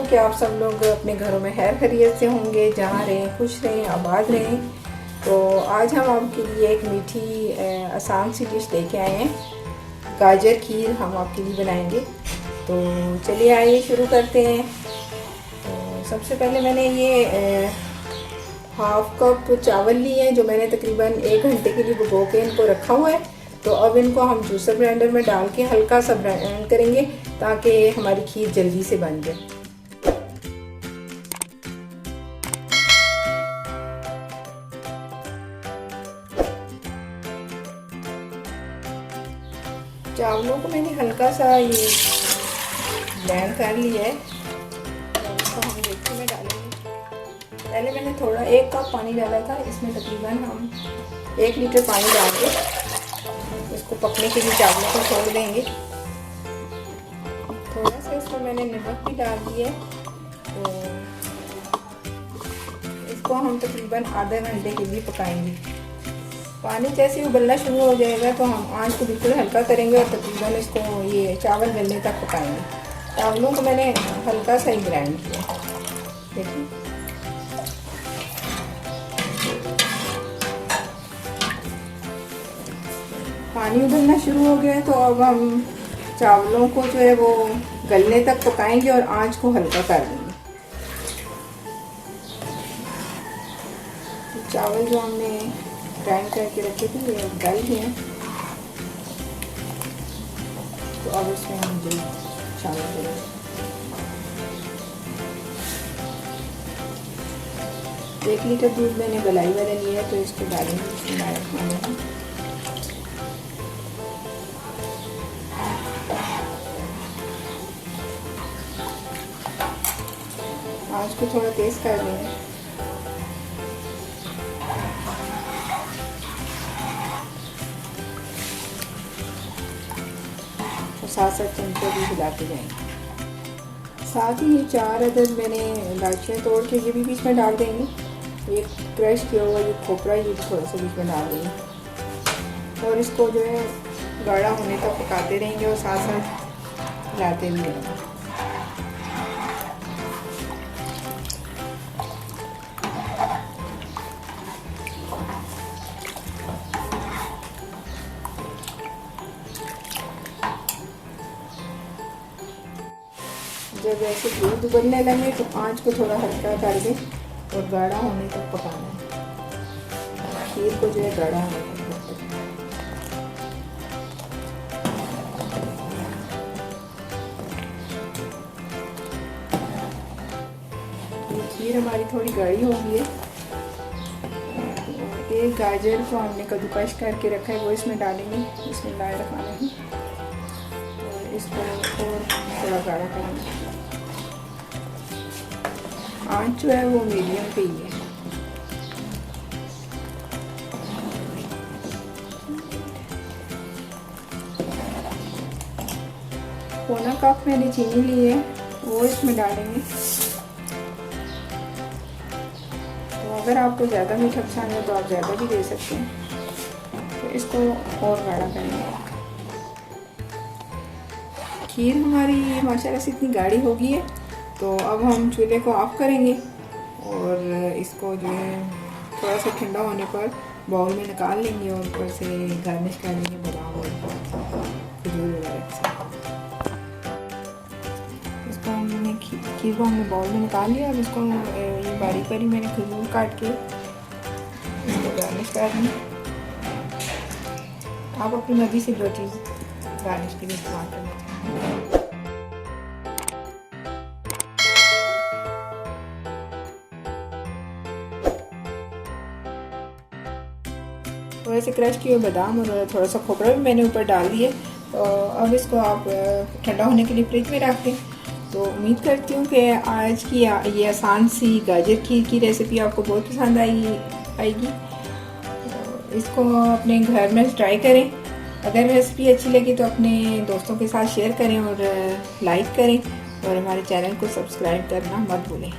कि आप सब लोग अपने घरों में खैर खैरियत से होंगे, जहाँ रहें खुश रहें आबाद रहें। तो आज हम आपके लिए एक मीठी आसान सी डिश लेके आए हैं। गाजर खीर हम आपके लिए बनाएंगे। तो चलिए आइए शुरू करते हैं। तो सबसे पहले मैंने ये हाफ कप चावल लिए हैं, जो मैंने तकरीबन 1 घंटे के लिए भिगो के इनको रखा हुआ है। तो अब इनको हम जूसर ब्लेंडर में डाल के हल्का सा ब्लेंड करेंगे ताकि हमारी खीर जल्दी से बन जाए। चावलों को मैंने हल्का सा ये ब्लेंड कर लिया है। तो इसको हम देखते में डालेंगे। पहले मैंने थोड़ा 1 कप पानी डाला था, इसमें तकरीबन हम 1 लीटर पानी डाल के इसको पकने के लिए चावलों को छोड़ देंगे। थोड़ा सा इसमें मैंने नमक भी डाल दिया। तो इसको हम तकरीबन आधा घंटे के लिए पकाएंगे। पानी जैसे उबलना शुरू हो जाएगा तो हम आंच को बिल्कुल हल्का करेंगे और तकरीबन इसको ये चावल गलने तक पकाएंगे। चावलों को मैंने हल्का सा ही ग्राइंड किया, देखिए। पानी उबलना शुरू हो गया है तो अब हम चावलों को जो है वो गलने तक पकाएंगे और आंच को हल्का कर देंगे। तो चावल जो हमने ग्राइंड करके रखे थे ये गल गए हैं। तो अब इसमें हम दूध शामिल करेंगे। एक लीटर दूध मैंने गलाई वाला लिया है, तो इसको डालेंगे। इसमें आंच को थोड़ा तेज कर देंगे। तो साथ साथ चमचे भी हिलाते जाएंगे। साथ ही ये 4 अदद मैंने इलायचियाँ तोड़ के ये भी बीच में डाल देंगे। ये क्रश किया हुआ ये खोपरा ये भी थोड़ा सा बीच में डाल देंगे और इसको जो है गाढ़ा होने तक पकाते रहेंगे और साथ साथ हिलाते भी रहेंगे। जब ऐसे दूध उबलने लगे तो आंच को थोड़ा हल्का कर दें और गाढ़ा होने तक पकाना है। खीर को जो है गाढ़ा होने तक पकाना है। खीर हमारी थोड़ी गाढ़ी हो गई है। एक गाजर को हमने कद्दूकश करके रखा है, वो इसमें डालेंगे। इसमें लाए रखाना है और इसको और थोड़ा गाढ़ा करेंगे। आंच जो है वो मीडियम पे ही है। पौना कप मैंने चीनी ली है, वो इसमें डालेंगे। तो अगर आपको ज़्यादा मीठा पसंद है तो आप ज़्यादा भी दे सकते हैं। तो इसको और गाढ़ा करेंगे। खीर हमारी माशाल्लाह से इतनी गाढ़ी हो गई है। तो अब हम चूल्हे को ऑफ करेंगे और इसको जो है थोड़ा सा ठंडा होने पर बाउल में निकाल लेंगे और ऊपर से गार्निश कर लेंगे बादाम और खजूर वगैरह से। इसको हमने खीर को हमने बाउल में निकाल लिया। अब इसको ये बारीक बारीक मैंने खजूर काट के इसको गार्निश कर दी। आप अपनी मर्जी से जो चीज़ गार्निश के लिए इस्तेमाल करना चाहें। थोड़े से क्रश किए बादाम और थोड़ा सा खोपरा भी मैंने ऊपर डाल दिए। तो अब इसको आप ठंडा होने के लिए फ्रिज में रख दें। तो उम्मीद करती हूँ कि आज की ये आसान सी गाजर खीर की रेसिपी आपको बहुत पसंद आएगी। तो इसको अपने घर में ट्राई करें। अगर रेसिपी अच्छी लगी तो अपने दोस्तों के साथ शेयर करें और लाइक करें और हमारे चैनल को सब्सक्राइब करना मत भूलें।